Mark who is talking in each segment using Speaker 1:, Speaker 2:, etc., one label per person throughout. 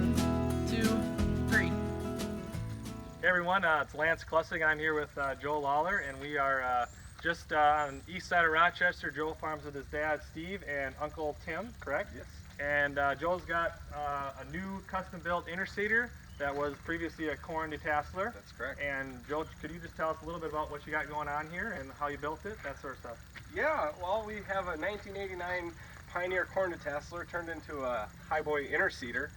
Speaker 1: 1, 2, 3.
Speaker 2: Hey everyone, it's Lance Klessig. I'm here with Joe Lawler, and we are just on the east side of Rochester. Joe farms with his dad Steve and Uncle Tim, correct?
Speaker 3: Yes.
Speaker 2: And Joe's got a new custom-built Interseeder that was previously a corn detasseler.
Speaker 3: That's correct.
Speaker 2: And Joe, could you just tell us a little bit about what you got going on here and how you built it, that sort of stuff?
Speaker 3: Yeah, well, we have a 1989 Pioneer corn detasseler turned into a highboy Interseeder.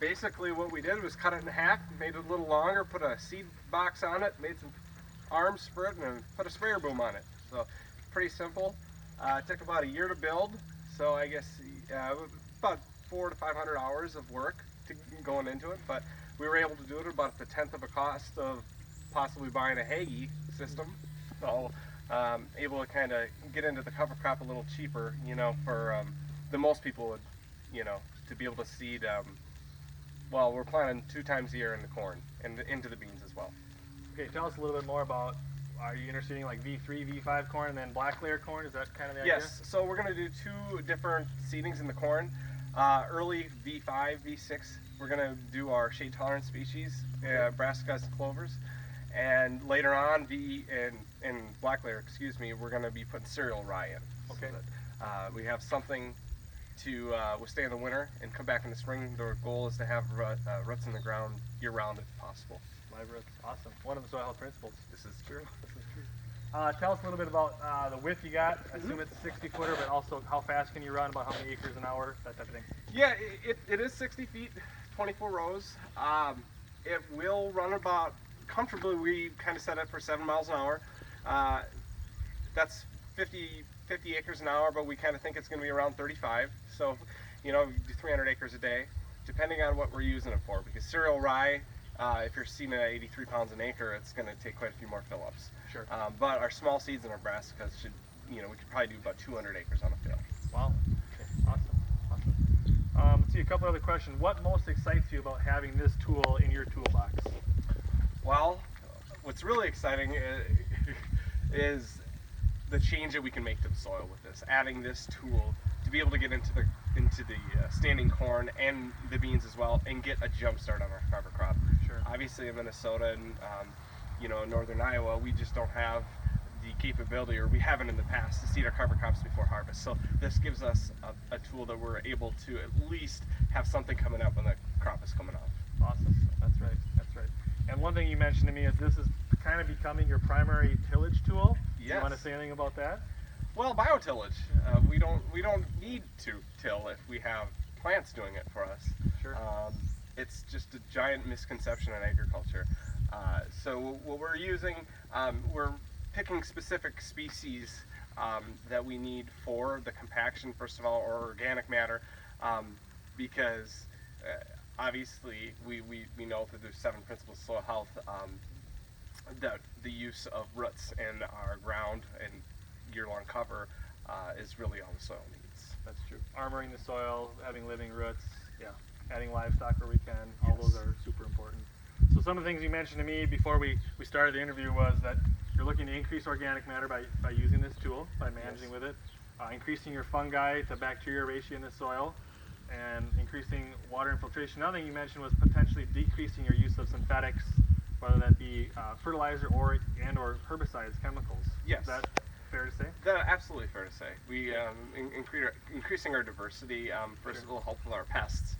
Speaker 3: Basically what we did was cut it in half, made it a little longer, put a seed box on it, made some arms for it, and put a sprayer boom on it. So pretty simple. It took about a year to build, so I guess about 400 to 500 hours of work going into it, but we were able to do it at about the 10th of a cost of possibly buying a Hagie system. So able to kind of get into the cover crop a little cheaper, you know, for than most people would, you know, to be able to seed. Well, we're planting 2 times a year in the corn and into the beans as well.
Speaker 2: Okay, tell us a little bit more about, are you interseeding like V3, V5 corn and then black layer corn? Is that kind of the idea?
Speaker 3: Yes, so we're going to do 2 different seedings in the corn. Early V5, V6, we're going to do our shade tolerant species, brassicas and clovers. And later on, in black layer, excuse me, we're going to be putting cereal rye in.
Speaker 2: Okay.
Speaker 3: So that, we have something to withstand the winter and come back in the spring. The goal is to have roots in the ground year round if possible.
Speaker 2: Live roots, awesome. One of the soil health principles.
Speaker 3: This is true.
Speaker 2: This is true. Tell us a little bit about the width you got. I assume it's 60 footer, but also how fast can you run, about how many acres an hour, that type of thing.
Speaker 3: Yeah, it is 60 feet, 24 rows. It will run about, comfortably, we kind of set it for 7 miles an hour. That's 50 acres an hour, but we kind of think it's going to be around 35. So, you know, 300 acres a day, depending on what we're using it for. Because cereal rye, if you're seeding at 83 pounds an acre, it's going to take quite a few more fill-ups.
Speaker 2: Sure.
Speaker 3: But our small seeds and our brassicas should, you know, we could probably do about 200 acres on a field.
Speaker 2: Wow. Okay. Awesome. Let's see, a couple other questions. What most excites you about having this tool in your toolbox?
Speaker 3: Well, what's really exciting is the change that we can make to the soil with this. Adding this tool to be able to get into the standing corn and the beans as well, and get a jump start on our cover crop.
Speaker 2: Sure.
Speaker 3: Obviously, in Minnesota and you know, northern Iowa, we just don't have the capability, or we haven't in the past, to seed our cover crops before harvest. So this gives us a tool that we're able to at least have something coming up when the crop is coming off.
Speaker 2: Awesome. That's right. That's right. And one thing you mentioned to me is this is kind of becoming your primary tillage tool.
Speaker 3: Yes.
Speaker 2: Do you want to say anything about that?
Speaker 3: Well, biotillage. We don't need to till if we have plants doing it for us.
Speaker 2: Sure.
Speaker 3: It's just a giant misconception in agriculture. So what we're using, we're picking specific species that we need for the compaction, first of all, or organic matter, because obviously we know that there's 7 principles of soil health, that the use of roots in our ground and year-long cover is really all the soil needs.
Speaker 2: That's true. Armoring the soil, having living roots, yeah, adding livestock where we can, all those are super important. So some of the things you mentioned to me before we started the interview was that you're looking to increase organic matter by using this tool, by managing with it, increasing your fungi to bacteria ratio in the soil, and increasing water infiltration. Another thing you mentioned was potentially decreasing your use of synthetics, whether that be fertilizer or herbicides, chemicals.
Speaker 3: Yes.
Speaker 2: Is that fair to say?
Speaker 3: That's absolutely fair to say. We increasing our diversity, first of all, help with our pests.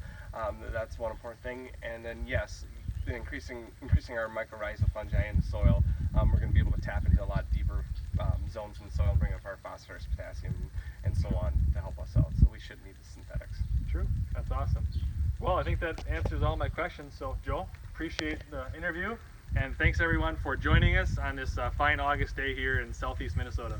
Speaker 3: That's one important thing. And then yes, increasing our mycorrhizal fungi in the soil. We're going to be able to tap into a lot deeper zones in the soil and bring up our phosphorus, potassium, and so on to help us out. So we shouldn't need the synthetics.
Speaker 2: True. That's awesome. Well, I think that answers all my questions. So, Joe, appreciate the interview, and thanks everyone for joining us on this fine August day here in southeast Minnesota.